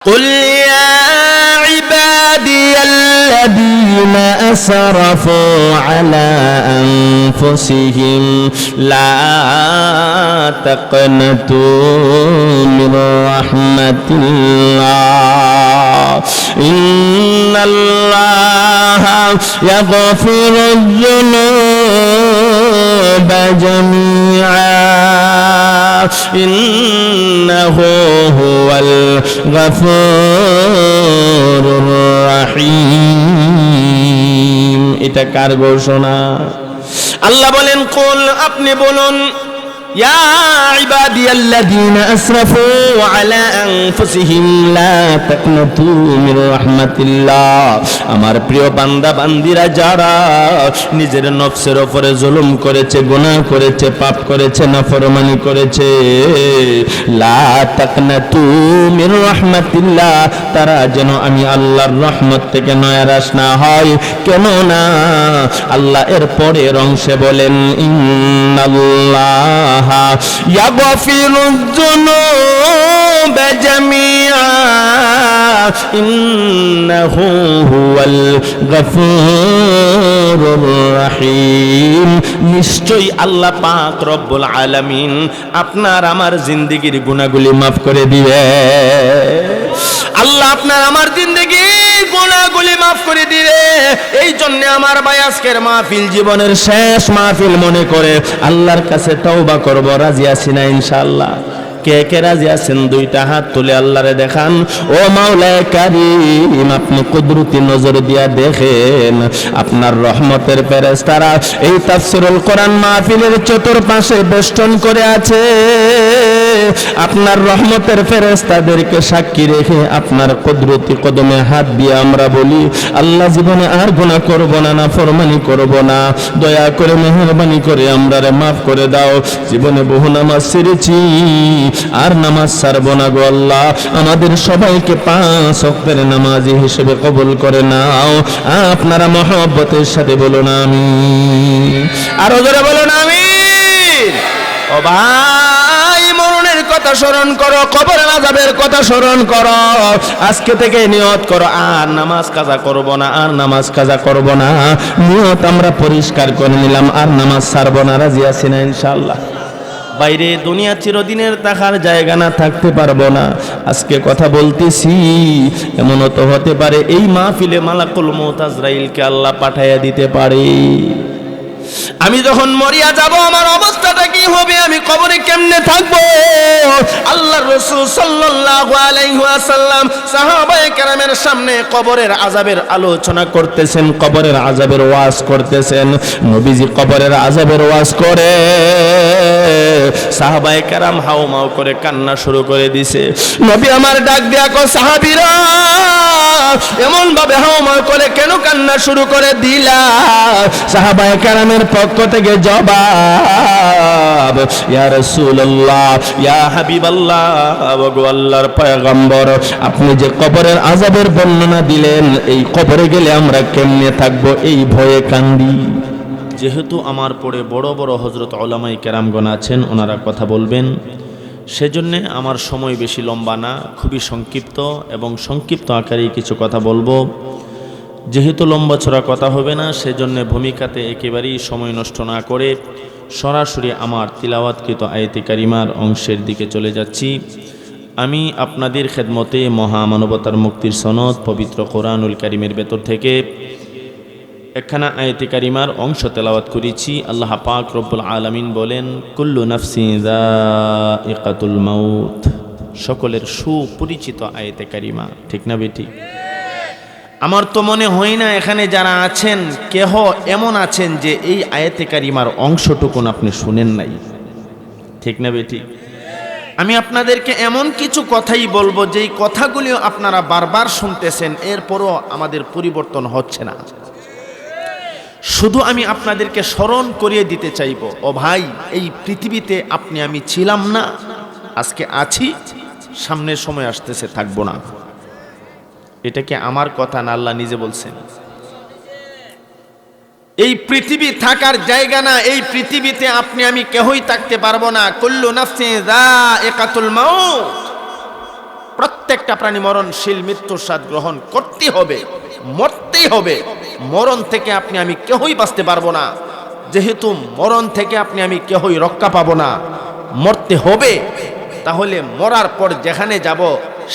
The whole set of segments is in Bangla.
قل يا عبادي الذين أسرفوا على أنفسهم لا تقنطوا من رحمة الله إن الله يغفر الذنوب جميعا إنه هو الغفور الرحيم। এটা কার ঘোষণা? আল্লাহ বলেন কুল, আপনি বলুন, ইয়া ইবাদিয়াল্লাযীনা আসরাফু আলা আনফুসিহিম লা তাকনাতু মির রাহমাতিল্লাহ। আমার প্রিয় বান্দা বান্দিরা যারা নিজের নফসের উপরে জুলুম করেছে, গুনাহ করেছে, পাপ করেছে, নাফরমানি করেছে, লা তাকনাতু মির রাহমাতিল্লাহ, তারা যেন আমি আল্লাহর রহমত থেকে নয়রাশ না হয়। কেন না? আল্লাহ এর পরের অংশে বলেন ইন্নাল্লাহ ইয়াগফিরুয যুনুবা জামিআ ইন্নাহু হুয়াল গফুরুর রহিম। নিশ্চয়ই আল্লাহ পাক রব্বুল আলামিন আপনার আমার জিন্দেগীর গুনাহগুলি মাফ করে দিবে। আল্লাহ আপনার আমার জিন্দেগীর গুনাহগুলি মাফ করে দিবে। এই জন্য আমার ভাই আজকের মাহফিল জীবনের শেষ মাহফিল মনে করে আল্লাহর কাছে তওবা করব। রাজি আছি না ইনশাআল্লাহ? কে কে রাজি আছেন? দুইটা হাত তুলে আল্লাহরে দেখান। ও মাওলা কারীম, আপনি কুদরতি নজর দিয়া দেখেন, আপনার রহমতের ফেরেশতারা এই তাফসীরুল কোরআন মাহফিলের চতুর্পাশে বেষ্টন করে আছে। আপনার রহমতের ফেরেশতাদেরকে সাক্ষী রেখে আপনার কুদরতি কদমে হাত দিয়ে আমরা বলি, আল্লাহ জীবনে আর গুনাহ করব না, নাফরমানি করব না, দয়া করে মেহেরবানি করে আমরারে মাফ করে দাও। জীবনে বহু নামাজ ছেড়েছি, আর নামাজ ছাড়ব না গো আল্লাহ। আমাদের সবাইকে 5 ওয়াক্তের নামাজি হিসেবে কবুল করে নাও। আপনারা মহব্বতের সাথে বলুন আমিন। আরো জোরে বলুন আমিন। ও ভাই, মরণের কথা স্মরণ করো, কবরের আযাবের কথা স্মরণ করো। আজকে থেকে নিয়ত করো, আর নামাজ কাজা করব না, আর নামাজ কাজা করব না। নিয়ত আমরা পরিষ্কার করে নিলাম, আর নামাজ ছাড়ব না। রাজি আছি না ইনশাআল্লাহ? বাইরে দুনিয়া চিরদিনের থাকার জায়গা না, থাকতে পারবো না। আজকে কথা বলতেছি, এমনও তো হতে পারে এই মাহফিলে মালাকুল মউত আজরাইলকে আল্লাহ পাঠাইয়া দিতে পারে। আমি যখন মরিয়া যাব আমার অবস্থাটা কি হবে? আমি কবরে কেমনে থাকবো? আল্লাহর রাসূল সাল্লাল্লাহু আলাইহি ওয়াসাল্লাম সাহাবায়ে কেরামের সামনে কবরের আযাবের আলোচনা করতেছেন, কবরের আযাবের ওয়াজ করতেছেন। নবীজি কবরের আযাবের ওয়াজ করে সাহাবায়ে কেরাম হাউমাউ করে কান্না শুরু করে দিছে। নবী আমার ডাক দিয়া কয়, সাহাবীরা এমন ভাবে হাউমাউ করে কেন কান্না শুরু করে দিলা? সাহাবায়ে কেরামের পক্ষ থেকে জবাব, ইয়া রাসূলুল্লাহ, ইয়া হাবিবাল্লাহ, ওগো আল্লাহর পয়গম্বর, আপনি যে কবরের আযাবের বর্ণনা দিলেন, এই কবরে গেলে আমরা কেমনে থাকবো, এই ভয়ে কান্দি। যেহেতু আমার পরে বড় বড় হযরত উলামায়ে কেরামগণ আছেন, ওনারা কথা বলবেন, সেজন্য আমার সময় বেশি লম্বা না, খুবই সংক্ষিপ্ত এবং সংক্ষিপ্ত আকারেই কিছু কথা বলবো। যেহেতু লম্বা ছড়া কথা হবে না, সেজন্য ভূমিকাতে একেবারেই সময় নষ্ট না করে সরাসরি আমার তিলাওয়াতকৃত আয়াতে কারিমার অংশের দিকে চলে যাচ্ছি। আমি আপনাদের খেদমতে মহামানবতার মুক্তির সনদ পবিত্র কোরআনুল কারীমের ভেতর থেকে একখানা আয়াতে কারিমার অংশ তেলাওয়াত করেছি। আল্লাহ পাক রব্বুল আলামিন বলেন, কুল্লু নাফসিন যায়িকাতুল মাউত। সকলের সুপরিচিত আয়াতে কারিমা, ঠিক না বেটি? আমার তো মনে হয় না এখানে যারা আছেন কেহ এমন আছেন যে এই আয়াতে কারিমার অংশটুকুন আপনি শুনেন নাই, ঠিক না বেটি? আমি আপনাদেরকে এমন কিছু কথাই বলবো যেই কথাগুলিও আপনারা বারবার শুনতেছেন, এরপরও আমাদের পরিবর্তন হচ্ছে না। শুধু আমি আপনাদেরকে স্মরণ করিয়ে দিতে চাইব, ও ভাই, এই পৃথিবীতে আপনি আমি ছিলাম না, আজকে আছি, সামনের সময় আসতেছে থাকবো না। এটা কি আমার কথা না? আল্লাহ নিজে বলছেন। এই পৃথিবী থাকার জায়গা না, এই পৃথিবীতে আপনি আমি কেউই থাকতে পারবো না। কুল্লু নাফসিন যায়িকাতুল মাউত, প্রত্যেকটা প্রাণী মরণশীল মৃত্যুর স্বাদ গ্রহণ করতেই হবে, মরতেই হবে। মরণ থেকে আপনি আমি কেউই বাঁচতে পারবো না। যেহেতু মরণ থেকে আপনি আমি কেউই রক্ষা পাবো না, মরতে হবে। তাহলে মরার পর যেখানে যাব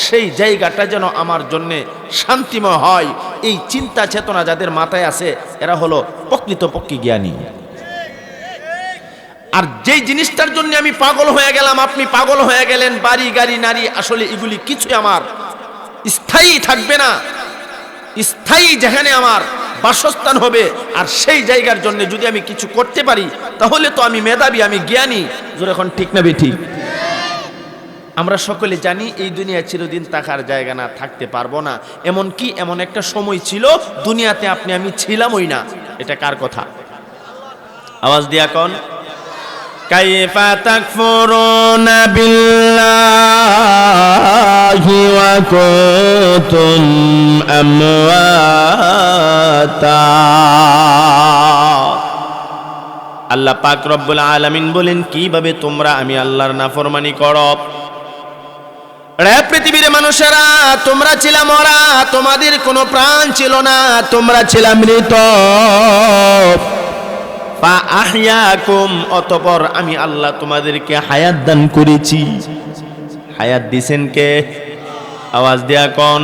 সেই জায়গাটা যেন আমার জন্যে শান্তিময় হয়, এই চিন্তা চেতনা যাদের মাথায় আছে এরা হলো প্রকৃতপক্ষে জ্ঞানী। আর যেই জিনিসটার জন্য আমি পাগল হয়ে গেলাম, আপনি পাগল হয়ে গেলেন, বাড়ি গাড়ি নারী, আসলে এগুলি কিছুই আমার স্থায়ী থাকবে না। স্থায়ী যেখানে আমার বাসস্থান হবে, আর সেই জায়গার জন্য যদি আমি কিছু করতে পারি তাহলে তো আমি মেধাবী, আমি জ্ঞানী। এখন ঠিক না ঠিক? আমরা সকলে জানি এই দুনিয়া চিরদিন থাকার জায়গা না, থাকতে পারবো না। এমনকি এমন একটা সময় ছিল দুনিয়াতে আপনি আমি ছিলামই না। এটা কার কথা? আওয়াজ দিয়া কোন? কাইফা তাকফুরুনা বিল্লাহি ওয়া কুনতুম আমওয়াতা। আল্লাহ পাক রব্বুল আলামিন বলেন, কিভাবে তোমরা আমি আল্লাহর নাফরমানি করো? রে পৃথিবীর মানুষেরা, তোমরা ছিলা মরা, তোমাদের কোনো প্রাণ ছিল না, তোমরা ছিলা মৃত। ফা আহইয়াকুম, অতঃপর আমি আল্লাহ তোমাদেরকে হায়াত দান করেছি। হায়াত দিছেন কে? আওয়াজ দেয়া কোন?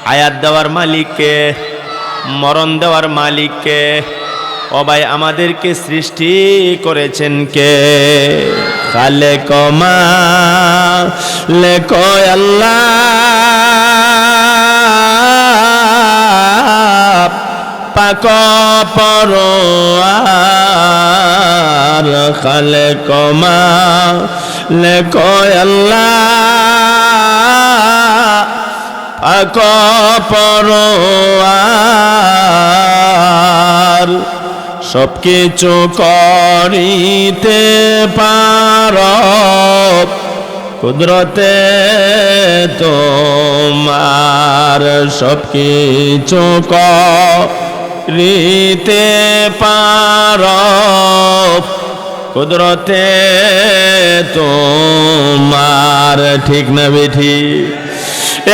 হায়াত দেওয়ার মালিক কে? মরণ দেওয়ার মালিক কে? ও ভাই, আমাদেরকে সৃষ্টি করেছেন কে? খালেক মালিক আল্লাহ, পাক পরওয়ার। খালেক মালিক আল্লাহ, পাক পরওয়ার। সবকিছু করিতে পারো কুদরতে তোমার। সবকিছু করিতে পারো কুদরতে তোমার। ঠিক না বেঠি?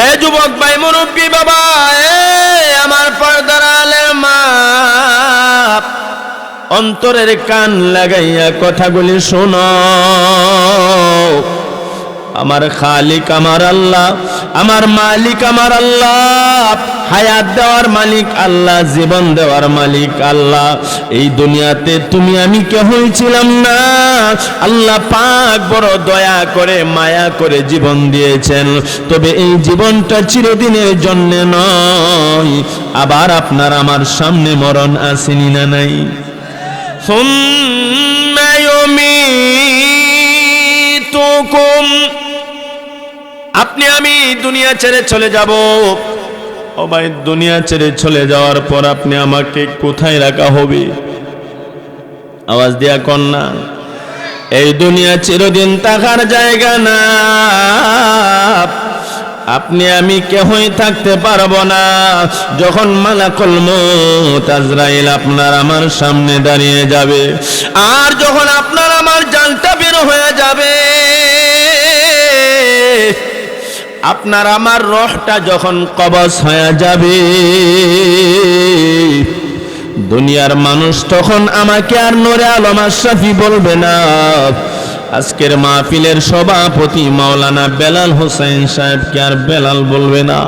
এ যুবক ভাই, মুরব্বী বাবা, এ আমার পর্দার আলের মা, অন্তরের কান লাগাইয়া কথাগুলি শোনো। আমার খালিক আমার আল্লাহ, আমার মালিক আমার আল্লাহ, হায়াত দেওয়ার মালিক আল্লাহ, জীবন দেওয়ার মালিক আল্লাহ। এই দুনিয়াতে তুমি আমি কেহই ছিলাম না, আল্লাহ পাক বড় দয়া করে মায়া করে জীবন দিয়েছেন। তবে এই জীবনটা চিরদিনের জন্য নয়। আবার আপনার আমার সামনে মরণ আসেনি না নাই? সুম্মা ইউমীতুকুম, আপনি আমি দুনিয়া ছেড়ে চলে যাব। ও ভাই, দুনিয়া ছেড়ে চলে যাওয়ার পর আপনি আমাকে কোথায় রাখা হবে? আওয়াজ দিয়া কোন না? এই দুনিয়া চিরদিন থাকার জায়গা না। আপনি আমি কেহই থাকতে পারবো না। যখন মালাকুল মউত আজরাইল আপনার আমার সামনে দাঁড়িয়ে যাবে, আর যখন আপনার আমার জানটা বের হয়ে যাবে, আপনার আমার রহটা যখন কবজ হয়ে যাবে, দুনিয়ার মানুষ তখন আমাকে আর নূরে আলম আশরাফি বলবে না। আজকের মাহফিলের সভাপতি মাওলানা বেলাল হোসেন সাহেবকে আর বেলাল বলবে না।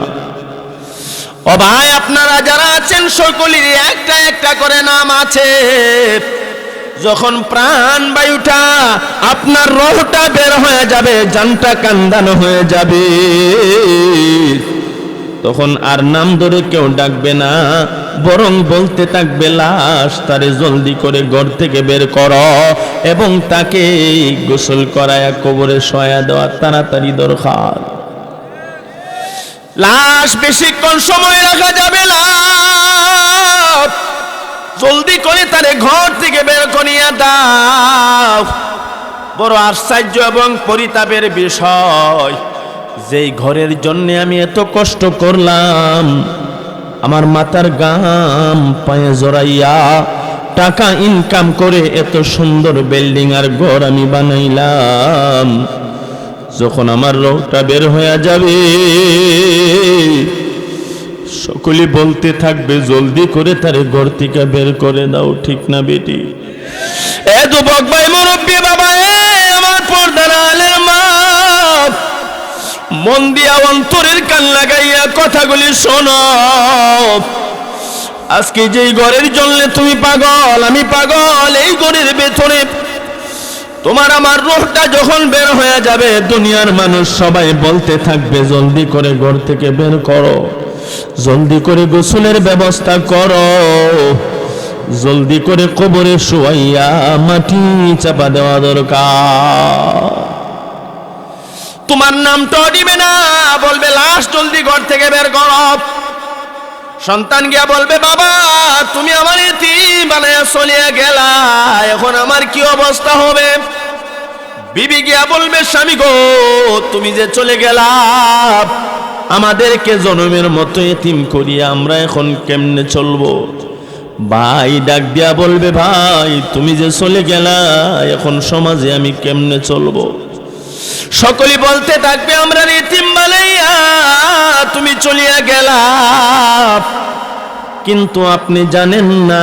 ও ভাই, আপনারা যারা আছেন সকলেরই একটা একটা করে নাম আছে। যখন প্রাণ বায়ুটা আপনার রহটা বের হয়ে যাবে, জানটা কান্দানো হয়ে যাবে, তখন আর নাম ধরে কেউ ডাকবে না, বরং বলতে থাকবে, লাশ তারে জলদি করে ঘর থেকে বের করো এবং তাকে গোসল করায়া কবরে শোয়া দেওয়া তাড়াতাড়ি দরকার। লাশ বেশিক্ষণ সময় রাখা যাবে না, জলদি করে তারে ঘর থেকে বের করিয়া দাও। বড় আশ্চর্য এবং পরিতাপের বিষয়, যেই ঘরের জন্য আমি এত কষ্ট করলাম, আমার মাথার গাম পায়ে জড়াইয়া টাকা ইনকাম করে এত সুন্দর বিল্ডিং আর ঘর আমি বানাইলাম, যখন আমার রোহটা বের হয়ে যাবে, সকলে বলতে থাকবে জলদি করে তারে ঘর থেকে বের করে দাও। ঠিক না বেটি? এ যুবক ভাই, মুরব্বী বাবা, আমার পর্দার আলের মা, মন দিয়া অন্তরের কান লাগাইয়া কথাগুলি শোনো। আজকে যেই ঘরের জন্য তুমি পাগল, আমি পাগল, এই ঘরের ভেতরে তোমার আমার রূহটা যখন বের হয়ে যাবে, দুনিয়ার মানুষ সবাই বলতে থাকবে জলদি করে ঘর থেকে বের করো, জলদি করে গোসলের ব্যবস্থা করো, জলদি করে কবরে শুয়াইয়া মাটি চাপা দেওয়া দরকার। তোমার নামটা দিবে না, বলবে লাশ জলদি ঘর থেকে বের করো। সন্তান গিয়া বলবে বাবা তুমি আমার এতিম বানায়া চলিয়া গেলা, এখন আমার কি অবস্থা হবে? বিবি গিয়া বলবে স্বামী গো তুমি যে চলে গেলা, আমাদেরকে জনমের মতো এতিম করিয়া আমরা এখন কেমনে চলবো? ভাই ডাক দিয়া বলবে ভাই তুমি যে চলে গেলা, এখন সমাজে আমি কেমনে চলবো? সকলে বলতে থাকবে আমরা এতিম বানাইয়া তুমি চলিয়া গেলা, কিন্তু আপনি জানেন না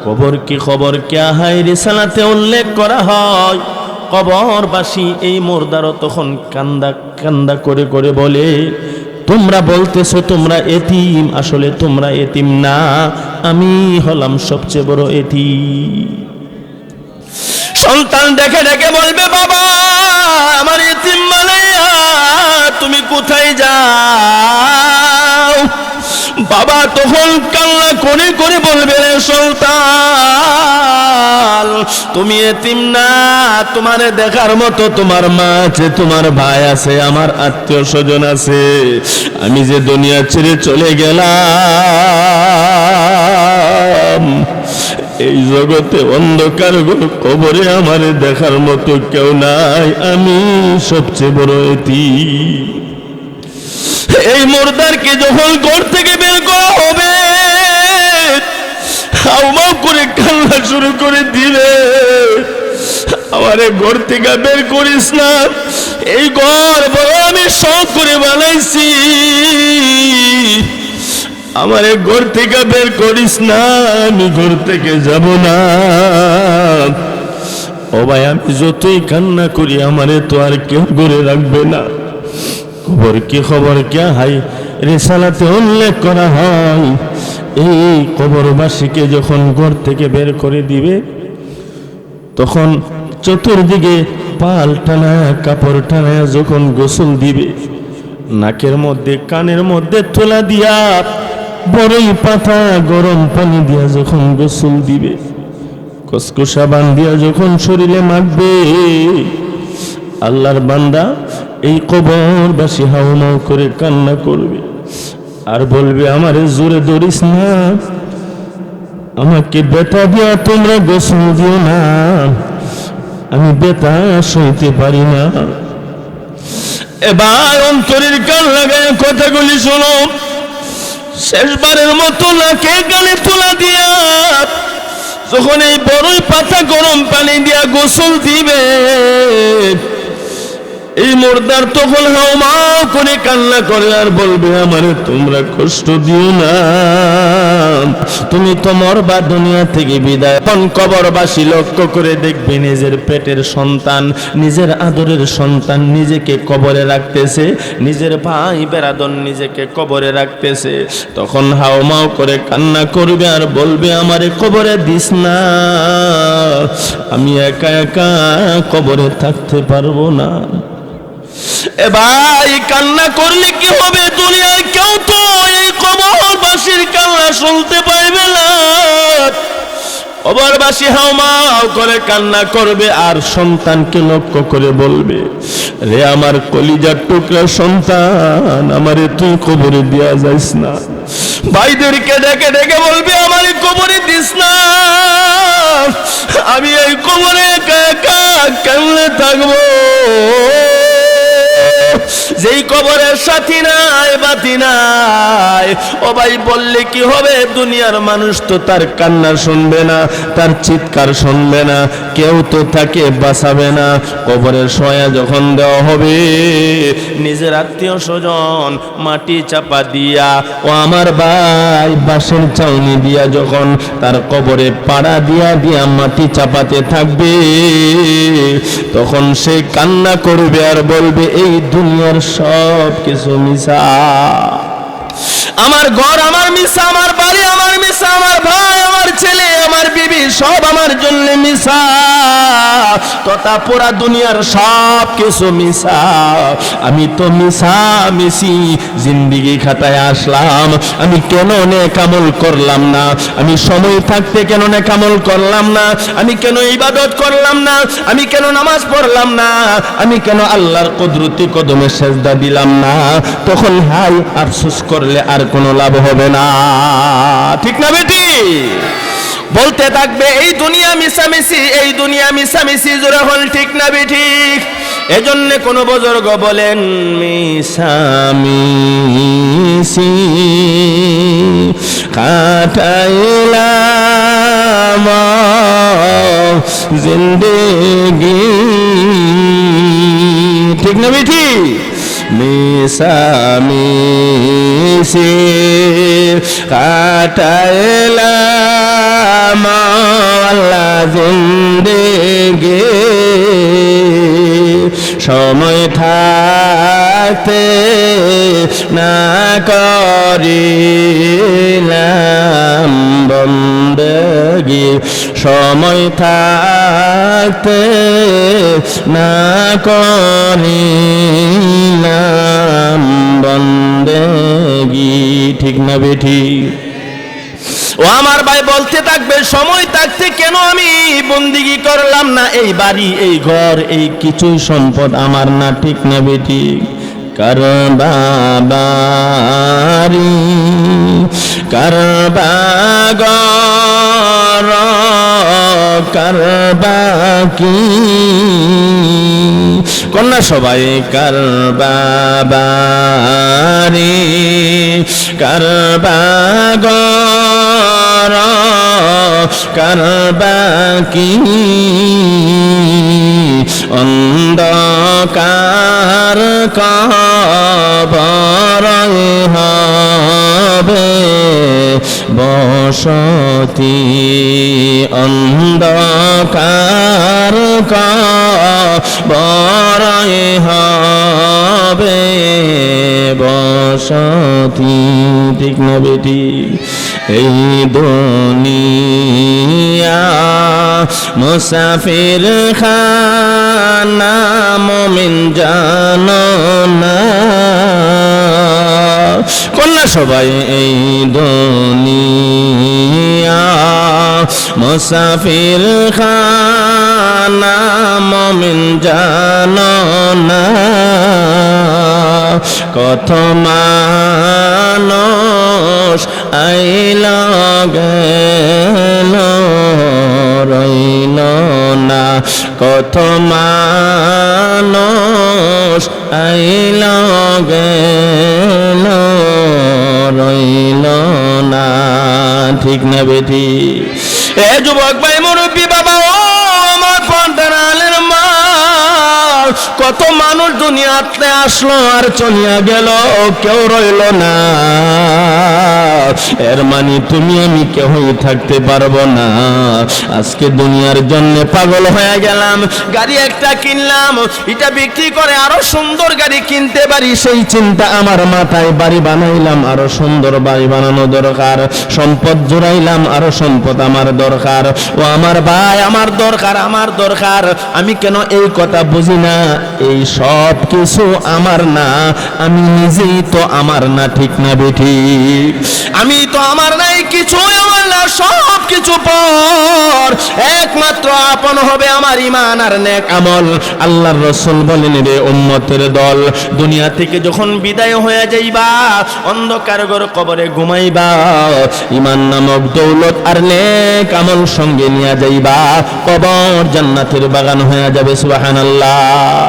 কবর কি খবর কে হায় রিসালাতে উল্লেখ করা হয়। কবরবাসী এই মুর্দারও তখন কান্দা কান্দা করে করে বলে তোমরা বলতেছো তোমরা এতিম, আসলে তোমরা এতিম না, আমি হলাম সবচেয়ে বড় এতিম। সন্তান দেখে দেখে বলবে বাবা আমার এতিম বানাইয়া তুমি কোথায় যাও? বাবা তখন কান্না করে করে বলবে রে সন্তান তুমি এতিম না, তোমারে দেখার মতো তোমার মা আছে, তোমার ভাই আছে, আমার আত্মীয় স্বজন আছে। আমি যে দুনিয়া ছেড়ে চলে গেলাম, এই জগতে অন্ধকার কবরে আমার দেখার মতো কেউ নাই, আমি সবচেয়ে বড় এতিম। এই মুর্দারকে যখন ঘর থেকে বের করা হবে, হাউমাউ করে কান্না শুরু করে দিলে আমারে ঘর থেকে বের করিস না, এই ঘর বড় আমি শখ করে বানাইছি, আমারে ঘর থেকে বের করিস না, আমি ঘর থেকে যাব না। ও ভাই আমি যতই কান্না করি আমারে তো আর কেউ ঘরে রাখবে না। খবর কি খবর কে হাই রিসালাতে উল্লেখ করা হয়, এই কবরবাসীকে যখন ঘর থেকে বের করে দিবে তখন চতুর্দিকে পাল টানা কাপড় টানা যখন গোসল দিবে, নাকের মধ্যে কানের মধ্যে তোলা দিয়া বড়ই পাতা গরম পানি দিয়া যখন গোসল দিবে, কসকসা বান্ধিয়া যখন শরীরে মাখবে, আল্লাহর বান্দা এই কবরবাসী হাওমাও করে কান্না করবে আর বলবে আমারে জোরে ধরিস না, আমাকে বেতা দিয়া তোমরা গোসল দিও না, আমি বেতা সইতে পারি না। এবার অন্তরের কান লাগায় কথাগুলি শোনো, শেষবারের মতো নাকে কানে তোলা দিয়া যখন এই বড়ই পাতা গরম পানি দিয়া গোসল দিবে, এই মুর্দার তখন হাউমাউ করে কান্না করে আর বলবে আমারে তোমরা কষ্ট দিও না, তুমি তো মরবা দুনিয়া থেকে বিদায়। তখন কবরবাসী লক্ষ্য করে দেখবে নিজের পেটের সন্তান, নিজের আদরের সন্তান নিজেকে কবরে রাখতেছে, নিজের ভাই বেরাদর নিজেকে কবরে রাখতেছে, তখন হাউমাউ করে কান্না করবে আর বলবে আমারে কবরে দিস না, আমি একা একা কবরে থাকতে পারবো না। এ ভাই কান্না করলে কি হবে? দুনিয়ায় কেউ তো এই কবরবাসীর কান্না শুনতে পাইবে না। কবরবাসী হাউমাউ করে কান্না করবে আর সন্তানকে লক্ষ্য করে বলবে রে আমার কলিজার টুকরা সন্তান, আমারে তুই কবরে দিয়া যাইস না। ভাইদেরকে ডেকে ডেকে বলবে আমারে কবরে দিস না, আমি এই কবরে একা একা কেমনে থাকবো? যেই কবরের সাথী নাই জান্নাতি নাই। ও ভাই বললে কি হবে, দুনিয়ার মানুষ তো তার কান্না শুনবে না, তার চিৎকার শুনবে না, কেউ তো তাকে বাঁচাবে না। কবরের শোয়া যখন দেওয়া হবে, নিজের আত্মীয় স্বজন মাটি চাপা দিয়া, ও আমার ভাই বাঁশের চাউনি দিয়া যখন তার কবরে পাড়া দিয়া দিয়া মাটি চাপাতে থাকবে, তখন সে কান্না করবে আর বলবে এই দুনিয়ার সব কিছু মিছা। আমার ঘর আমার মিছা, আমার বাড়ি আমার মিছা, আমার ভাই আমার ছেলে আমার বিবি সব আমার জন্য মিছা, তথা পুরা দুনিয়ার সব কিছু মিছা। আমি তো মিছা মিছি জিন্দিগি খাতায় আসলাম, আমি কেন নেক আমল করলাম না, আমি সময় থাকতে কেন নেক আমল করলাম না, আমি কেন ইবাদত করলাম না, আমি কেন নামাজ পড়লাম না, আমি কেন আল্লাহর কুদরতি কদমে সেজদা দিলাম না। তখন হাই আফসোস করলে আর কোনো লাভ হবে না, ঠিক না বেটি? বলতে থাকবে এই দুনিয়া মিশামিশি, এই দুনিয়া মিশামিশি, জোরে হল ঠিক না বেটি? এজন্য কোন বুজুর্গ বলেন মিশামিশি কাটাইলাম জিন্দেগি, ঠিক না বেটি? মিশামিশি কাটাইলাম আল্লাহ জিন্দেগি, সময় থাকতে না করিলাম বন্দেগি, সময় থাকতে না করিলাম বন্দেগি, ঠিক না বেঠি? ও আমার ভাই বলতে থাকবে সময় থাকতে কেন আমি বন্দিগি করলাম না, এই বাড়ি এই ঘর এই কিছুই সম্পদ আমার না, ঠিক না বেটি? কার বাবারি কার বাগর কার বাকি, কন্যা সবাই কার বাবারি কার বাগর কার বাকি, অন্ধকার কবর হবে বসতি, অন্ধকার কবর হবে বসতি, ঠিক না বেটি? এই দুনিয়া মুসাফির খানা মুমিন জানো না, কন্যা সবাই এই দুনিয়া মুসাফির খানা মুমিন জানো না, কত মানুষ আইল গেল রইল না, কত মানুষ আইল গেল রইল না, ঠিক না বেটি? এ যুবক ভাই মুরব্বী বাবা ও আমার পর্দার আলের মা, কত মানুষ দুনিয়াতে আসলো আর চলিয়া গেল, কেউ রইল না। এর মানে তুমি আমি কেউই থাকতে পারবো না। আজকে দুনিয়ার জন্য পাগল হয়ে গেলাম, গাড়ি একটা কিনলাম, এটা বিক্রি করে আরো সুন্দর গাড়ি কিনতে পারি, সেই চিন্তা আমার মাথায়। বাড়ি বানাইলাম, আরো সুন্দর বাড়ি বানানো দরকার। সম্পদ জোড়াইলাম, আরো সম্পদ আমার দরকার। ও আমার ভাই, আমার দরকার, আমার দরকার। আমি কেন এই কথা বুঝি না? এই সব কিছু আমার না, আমি নিজেই তো আমার না, ঠিক না বেঠি? আমি তো আমার নাই, কিছুই আমার না, সব কিছু পর। একমাত্র আপন হবে আমার ঈমান আর নেক আমল। আল্লাহর রাসূল বলেন, রে উম্মতের দল, দুনিয়া থেকে যখন বিদায় হয়ে যাইবা, অন্ধকার ঘর কবরে ঘুমাইবা, ঈমান নামক দৌলত আর নেক আমল সঙ্গে নিয়ে যাইবা, কবর জান্নাতের বাগান হয়ে যাবে। সুবহানাল্লাহ।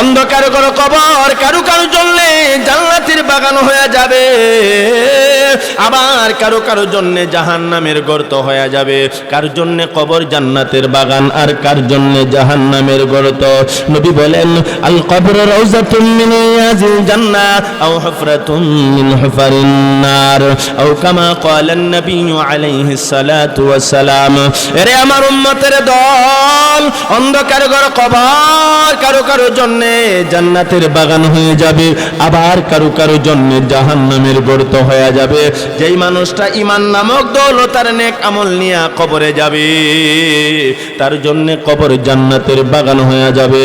অন্ধকার করো কবর কারো কারো জন্য জান্নাতের বাগান হয়ে যাবে, আবার কারো কারো জন্য জাহান্নামের গর্ত হয়ে যাবে। কার জন্য কবর জান্নাতের বাগান আর কার জন্য জাহান্নামের গর্ত। নবী বলেন আল কবর রাউযাতুম মিন রিয়াজিল জান্নাহ আও হুফরাতুম মিন হুফারিন নার আও কামা ক্বালান নবী আলাইহিস সালাতু ওয়াস সালাম। এরে আমার উম্মতের দল, অন্ধকার ঘর কবর কারো কারো জন্য জান্নাতের বাগান হয়ে যাবে, আবার কারো কারো জন্য জাহান্নামের গর্ত হয়ে যাবে। যেই মানুষটা ঈমান নামক দৌলতার নেক আমল নিয়ে কবরে যাবে তার জন্য কবর জান্নাতের বাগান হয়ে যাবে।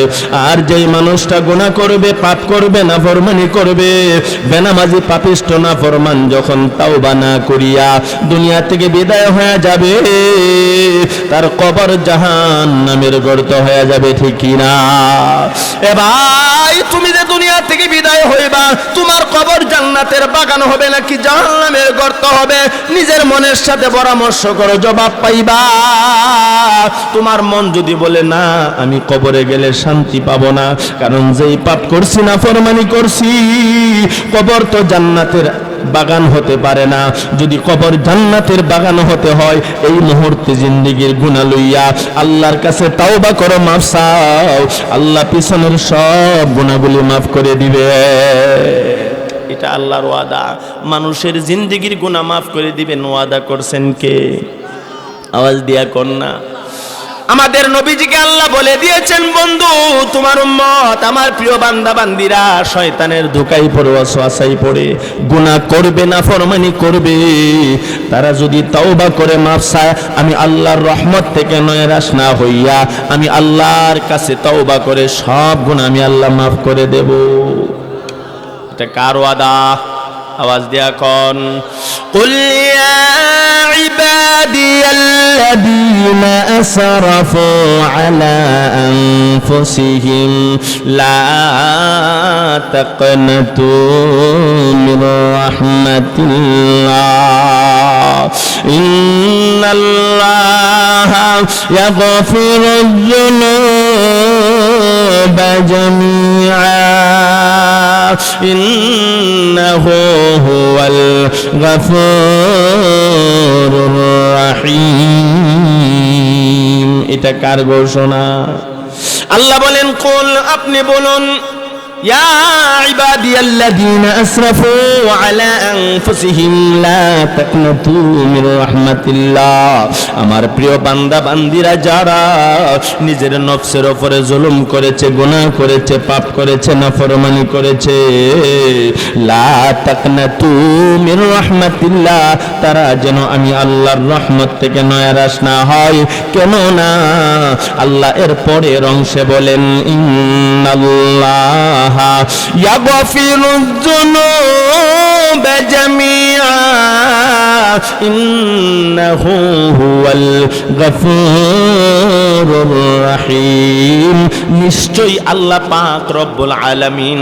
আর যেই মানুষটা গুনাহ করবে, পাপ করবে, নাফরমানি করবে, বেনামাজি পাপিষ্ঠ নাফরমান যখন তাওবা না করিয়া দুনিয়া থেকে বিদায় হয়ে যাবে তার কবর জাহান্নামের গর্ত হয়ে যাবে, ঠিক কি না? এ ভাই, তুমি যে দুনিয়া থেকে বিদায় হইবা তোমার কবর জান্নাতের বাগান হবে নাকি জাহান্নামের গর্ত হবে? নিজের মনের সাথে পরামর্শ করো, জবাব পাইবা। তোমার মন যদি বলে না আমি কবরে গেলে শান্তি পাবো না, কারণ যেই পাপ করছি না ফরমানি করছি, কবর তো জান্নাতের বাগান হতে পারে না। যদি কবর জান্নাতের বাগান হতে হয় এই মুহূর্তে জিন্দেগীর গুনাহ লইয়া আল্লাহর কাছে তাওবা করো, মাফ চাও, আল্লাহ পিছনের সব গুনাহগুলি মাফ করে দিবে। এটা আল্লাহর ওয়াদা, মানুষের জিন্দেগীর গুনাহ মাফ করে দিবেন। ওয়াদা করছেন কে? আওয়াজ দিয়া কোন না। আমাদের নবীজিকে আল্লাহ বলে দিয়েছেন, বন্ধু তোমার উম্মত আমার প্রিয় বান্দা বান্দিরা শয়তানের ধোঁকায় পড়ে, ওয়াসওয়াসায় পড়ে গুনাহ করবে, নাফরমানি করবে, তারা যদি তাওবা করে মাফ চায় আমি আল্লাহর রহমত থেকে নয়রাশ না হইয়া আমি আল্লাহর কাছে তাওবা করে সব গুনাহ আমি আল্লাহ মাফ করে দেব। এটা কার ওয়াদা? আওয়াজ দিয়া কোন। কুল ইয়া ইবাদিয়াল্লাযীনা আসরাফু আলা আনফুসিহিম লা তাকনাতু মির রাহমাতিল্লাহ ইন্নাল্লাহা ইয়াগফিরুয যুনুবা জামিআ ইন্নাহু হুয়াল গফুরুর রহিম। এটা কার ঘোষণা? আল্লাহ বলেন কুল, আপনি বলুন, ইয়া ইবাদিয়াল্লাযীনা আসরাফু আলা আনফুসিহিম লা তাকনাতু মির রাহমাতিল্লাহ। আমার প্রিয় বান্দা বান্দিরা যারা নিজের নফসের উপরে জুলুম করেছে, গুনাহ করেছে, পাপ করেছে, নাফরমানি করেছে, লা তাকনাতু মির রাহমাতিল্লাহ, তারা যেন আমি আল্লাহর রহমত থেকে নয়রাশ না হয়। কেন না? আল্লাহ এর পরের অংশে বলেন ইন্নাল্লাহ ইয়াগফিরুয যুনুবা জামিআ ইন্নাহু হুয়াল গফুরুর রহিম। নিশ্চয়ই আল্লাহ পাক রব্বুল আলামিন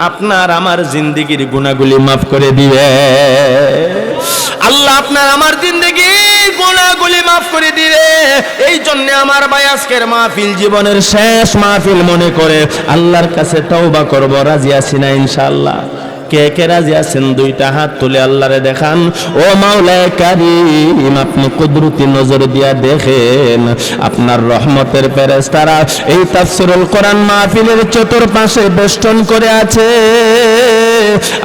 আপনার আমার জিন্দেগীর গুনাহগুলি মাফ করে দিবে। আল্লাহ আপনার আমার জিন্দেগীর গুনাহগুলি মাফ করে দিবে। এই জন্য আমার ভাই আজকের মাহফিল জীবনের শেষ মাহফিল মনে করে আল্লাহর কাছে তওবা করব। রাজি আছি না ইনশাআল্লাহ? কে কে রাজি আছেন? দুইটা হাত তুলে আল্লাহরে দেখান। ও মাওলায়ে কারীম, আপনি কুদরতি নজর দিয়া দেখেন আপনার রহমতের ফেরেশতারা এই তাফসীরুল কোরআন মাহফিলের চতুর্পাশে বেষ্টন করে আছে।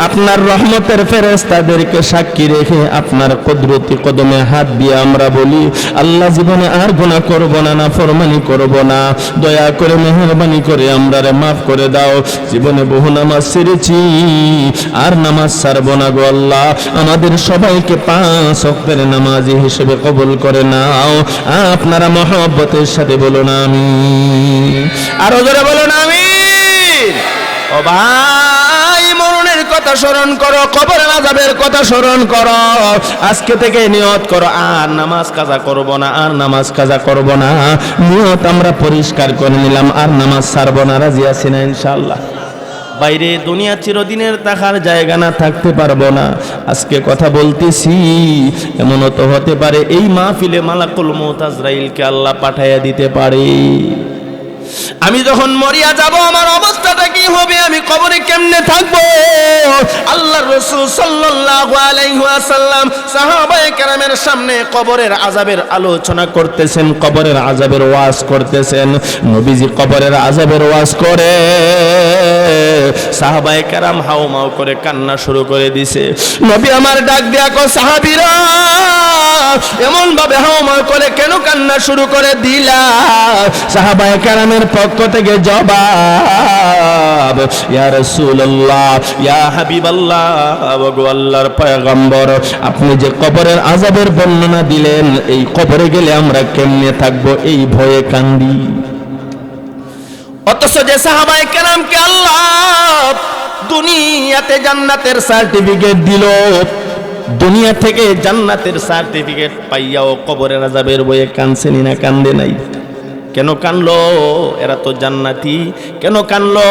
আপনার রহমতের ফেরেশতাদেরকে সাক্ষী রেখে আপনার কুদরতি কদমে হাত দিয়ে আমরা বলি, আল্লাহ জীবনে আর গুনাহ করব না, নাফরমানি করব না, দয়া করে মেহেরবানি করে আমরারে মাফ করে দাও। জীবনে বহু নামাজ ছেড়েছি, আর নামাজ ছাড়ব না গো আল্লাহ। আমাদের সবাইকে 5 ওয়াক্তের নামাজি হিসেবে কবুল করে নাও। আপনারা মহব্বতের সাথে বলুন আমিন। আরো জোরে বলুন আমিন। ও ভাই, মরণের কথা স্মরণ করো, কবরের আযাবের কথা স্মরণ করো। আজকে থেকে নিয়ত করো আর নামাজ কাজা করব না, আর নামাজ কাজা করব না। নিয়ত আমরা পরিষ্কার করে নিলাম, আর নামাজ ছাড়ব না। রাজি আছি না ইনশাআল্লাহ? বাইরে দুনিয়া চিরদিনের থাকার জায়গা না, থাকতে পারবো না। আজকে কথা বলতেছি, এমনও তো হতে পারে এই মাহফিলে মালাকুল মউত আজরাইলকে আল্লাহ পাঠাইয়া দিতে পারে। আমি যখন মরিয়া যাব আমার অবস্থাটা কি হবে, আমি কবরে কেমনে থাকবো? আল্লাহর রাসূল সাল্লাল্লাহু আলাইহি ওয়াসাল্লাম সাহাবায়ে কেরামের সামনে কবরের আযাবের আলোচনা করতেছেন, কবরের আযাবের ওয়াজ করতেছেন। নবীজি কবরের আযাবের ওয়াজ করে সাহাবায়ে কেরাম হাউমাউ করে কান্না শুরু করে দিছে। নবী আমার ডাক দিয়া কয়, সাহাবীরা এমন ভাবে হাউমাউ করে কেন কান্না শুরু করে দিলা? সাহাবায়ে কেরামের পক্ষ থেকে জবাব, ইয়া রাসূলুল্লাহ, ইয়া হাবিবাল্লাহ, ওগো আল্লাহর পয়গম্বর, আপনি যে কবরের আযাবের বর্ণনা দিলেন, এই কবরে গেলে আমরা কেমনে থাকবো এই ভয়ে কান্দি। অথচ যে সাহাবায়ে কেরামকে আল্লাহ দুনিয়াতে জান্নাতের সার্টিফিকেট দিল, দুনিয়া থেকে জান্নাতের সার্টিফিকেট পাইয়াও কবরের আযাবের ভয়ে কাঁদছেনি না কান্দে নাই? কেন কানলো? এরা তো জান্নাতি। কেন কানলো?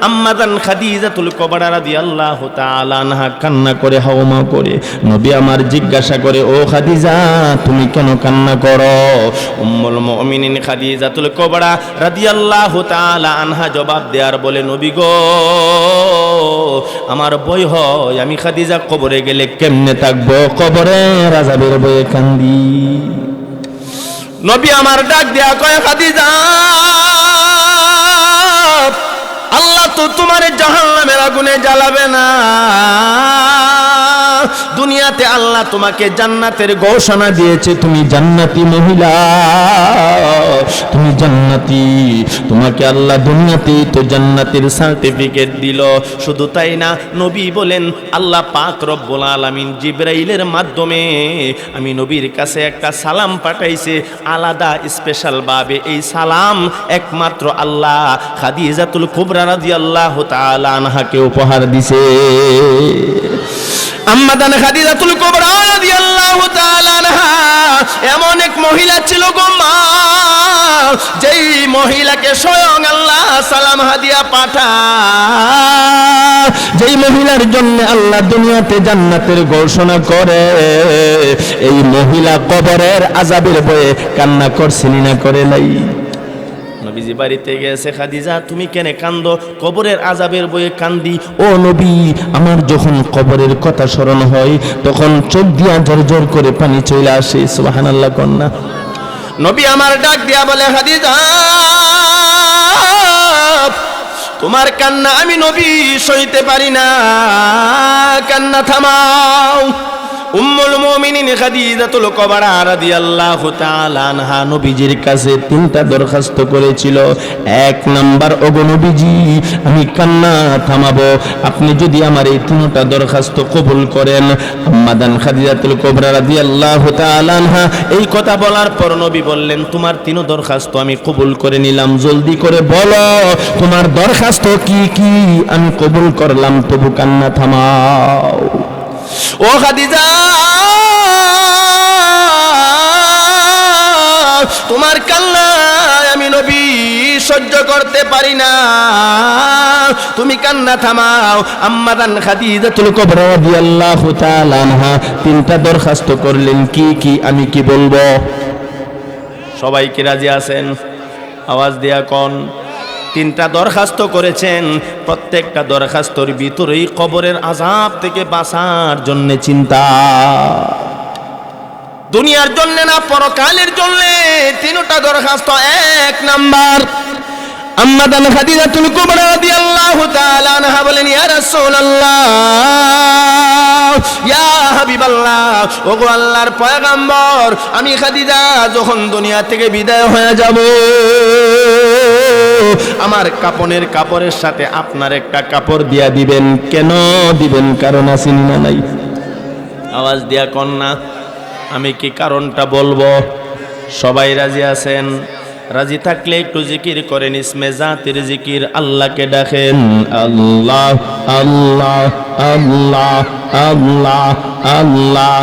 আম্মাজান খাদিজাতুল কুবরা রাদিয়াল্লাহু তাআলা আনহা কান্না করে হাওমা করে নবী আমার জিজ্ঞাসা করে, ও খাদিজা তুমি কেন কান্না করো? উম্মুল মুমিনিন খাদিজাতুল কুবরা রাদিয়াল্লাহু তাআলা আনহা জবাব দেয়ার বলে, নবী গো আমার ভয় হয়, আমি খাদিজা কবরে গেলে কেমনে থাকবো, কবরের আযাবের ভয়ে কান্দি। নবী আমার ডাক দেয়া কয়, খাদিজা আল্লাহ তো তোমার জাহান্নামের আগুনে জ্বালাবে না, দুনিয়াতে আল্লাহ তোমাকে জান্নাতের ঘোষণা দিয়েছে, তুমি জান্নাতি মহিলা, তুমি জান্নাতি, তোমাকে আল্লাহ দুনিয়াতেই তো জান্নাতের সার্টিফিকেট দিল। শুধু তাই না, নবী বলেন আল্লাহ পাক রব্বুল আলামিন জিবরাইলের মাধ্যমে আমি নবীর কাছে একটা সালাম পাঠাইছে আলাদা স্পেশাল ভাবে। এই সালাম একমাত্র আল্লাহ খাদিজাতুল কুবরা রাদিয়াল্লাহু তাআলা আনহাকে উপহার দিছে। আম্মাদান খাদিজাতুল কুবরা রাদিয়াল্লাহু তাআলা আনহা এমন এক মহিলা ছিল গো মা, যেই মহিলাকে স্বয়ং আল্লাহ সালাম হাদিয়া পাঠায়, যেই মহিলার জন্য আল্লাহ দুনিয়াতে জান্নাতের ঘোষণা করে, এই মহিলা কবরের আযাবের ভয়ে কান্না করছেন না করে নাই? নবীজি বাড়িতে গেছে, খাদিজা তুমি কেন কান্দো? কবরের আযাবের ভয়ে কান্দি। ও নবী, আমার যখন কবরের কথা স্মরণ হয় তখন চোখ দিয়া ঝরঝর করে পানি চলে আসে। সুবহানাল্লাহ কন্যা। নবী আমার ডাক দিয়া বলে, খাদিজা তোমার কান্না আমি নবী সইতে পারি না, কান্না থামাও। উম্মুল মুমিনিন খাদিজাতুল কুবরা রাদিয়াল্লাহু তাআলা আনহা নবীজির কাছে তিনটা দরখাস্ত করেছিল। এক নাম্বার, ওগো নবীজি আমি কান্না থামাবো, আপনি যদি আমার এই তিনটা দরখাস্ত কবুল করেন। আম্মাদান খাদিজাতুল কুবরা রাদিয়াল্লাহু তাআলা আনহা এই কথা বলার পর নবী বললেন, তোমার তিন দরখাস্ত আমি কবুল করে নিলাম, জলদি করে বলো তোমার দরখাস্ত কি কি? আমি কবুল করলাম, তবু কান্না থামাও। ও খাদিজা তোমার কান্না আমি নবী সহ্য করতে পারি না, তুমি কান্না থামাও। আম্মাদান খাদিজাতুল কুবরা রাদিয়াল্লাহু তাআলা আনহা তিনটা দরখাস্ত করলেন। কি কি আমি কি বলবো? সবাই কি রাজি আছেন? আওয়াজ দিয়া কোন? তিনটা দরখাস্ত করেছেন। প্রত্যেকটা দরখাস্তর ভিতরেই কবরের আযাব থেকে বাঁচার জন্য চিন্তা, দুনিয়ার জন্য না পরকালের জন্য। তিনটা দরখাস্ত। এক নাম্বার, আম্মাদান খাদিজাতুল কুবরা রাদিয়াল্লাহু তাআলা আনহা বলেন, ইয়া রাসূলুল্লাহ, ইয়া হাবিবাল্লাহ, ওগো আল্লাহর পয়গম্বর, আমি খাদিজা যখন দুনিয়া থেকে বিদায় হয়ে যাব, আমার কাপনের কাপড়ের সাথে আপনার একটা কাপড় দিয়া দিবেন। কেন দিবেন? কারণ আছে না নাই? আওয়াজ দিয়া কন্যা, আমি কি কারণটা বলবো? সবাই রাজি আছেন? রাজি থাকলে একটু জিকির করেন, ইসমে জাতির জিকির, আল্লাহকে ডাকেন, আল্লাহ আল্লাহ আল্লাহ আল্লাহ আল্লাহ।